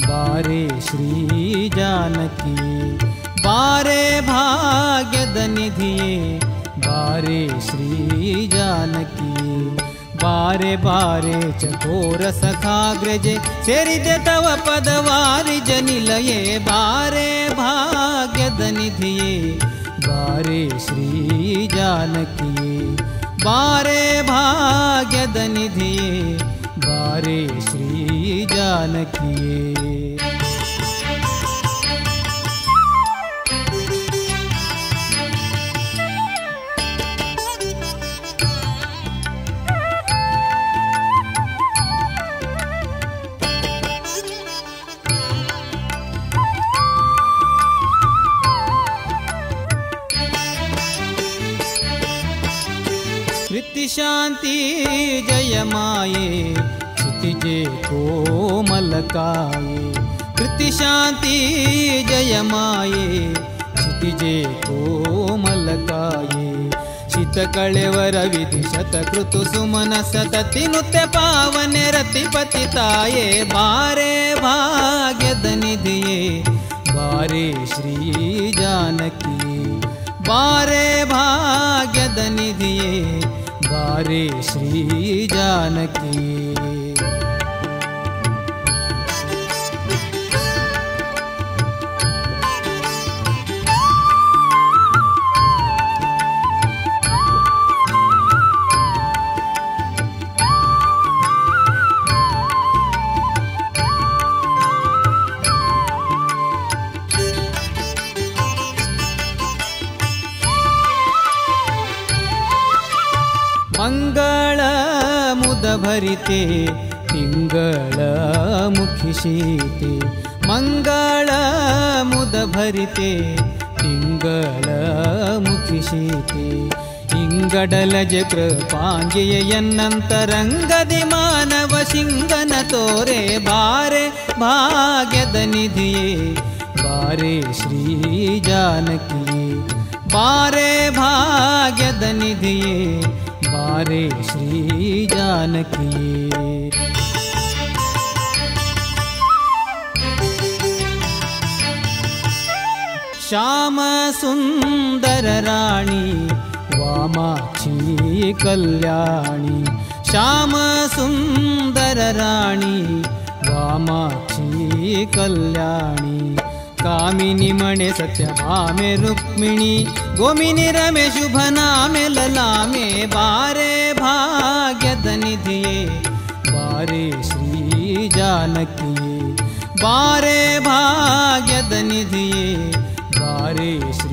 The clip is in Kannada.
ಬಾರೆ ಶ್ರೀ ಜಾನಕಿಯೇ ಬಾರೆ ಭಾಗ್ಯದ ನಿಧಿಯೇ ಬಾರೆ ಶ್ರೀ ಜಾನಕಿಯೇ ಬಾರೆ ಬಾರೆ ಚಕೋರ ಸಖಾಗ್ರಜೆ ಸೇರಿದೆ ತವ ಪದವಾರಿ ಜನಿಲಯೇ ಬಾರೆ ಭಾಗ್ಯದ ನಿಧಿಯೇ ಬಾರೆ ಶ್ರೀ ಜಾನಕಿಯೇ ಬಾರೆ ಭಾಗ್ಯದ ನಿಧಿಯೇ ಬಾರೆ ಶ್ರೀ ಜಾನಕಿಯೇ शांति जय माये क्षितिजे कोमलकाये कृति शांति जय माये क्षितिजे कोमलकाये शीतकಳೆವರ ವಿಧಿ ಶತಕೃತು ಸುಮನ ಸತತಿ ನುತ್ಯ ಪಾವನೆ ರತಿಪತಿ ತಾಯೇ ಬಾರೆ ಭಾಗ್ಯದ ನಿಧಿಯೇ ಬಾರೆ ಶ್ರೀ ಜಾನಕಿಯೇ ಬಾರೆ ಭಾಗ್ಯದ ನಿಧಿಯೇ ಬಾರೆ ಶ್ರೀ ಜಾನಕಿಯೇ ಮಂಗಳ ಮುದ ಭರಿತೆ ತಿಂಗಳ ಮುಖಿ ಶೀತೆ ಮಂಗಳ ಮುದ ಭರಿತೆ ತಿಂಗಳ ಮುಖಿ ಶೀತೆ ಇಂಗಡಲ ಕೃಪಾಂಜೆಯ ಎನ್ನಂತರಂಗದಿ ಮಾನವ ಸಿಂಗನ ತೋರೆ ಬಾರೆ ಭಾಗ್ಯದ ನಿಧಿಯೇ ಬಾರೆ ಶ್ರೀ ಜಾನಕಿಯೇ ಬಾರೆ ಭಾಗ್ಯದ ನಿಧಿಯೇ ಬಾರೆ ಶ್ರೀ ಜಾನಕಿಯೇ ಶ್ಯಾಮ ಸುಂದರ ರಾಣಿ ವಾಮಾಕ್ಷಿ ಕಲ್ಯಾಣಿ ಶ್ಯಾಮ ಸುಂದರ ರಾಣಿ ವಾಮಾಕ್ಷಿ ಕಲ್ಯಾಣಿ ಕಾಮಿನಿ ಮಣೆ ಸತ್ಯಭಾಮೆ ರುಕ್ಮಿಣಿ ಗೋಮಿನಿ ರಮೆ ಶುಭ ನಾಮೆ ಲಲಾಮೆ ಬಾರೆ ಭಾಗ್ಯದ ನಿಧಿಯೇ ಬಾರೆ ಶ್ರೀ ಜಾನಕಿಯೇ ಬಾರೆ ಭಾಗ್ಯದ ನಿಧಿಯೇ ಬಾರೆ ಶ್ರೀ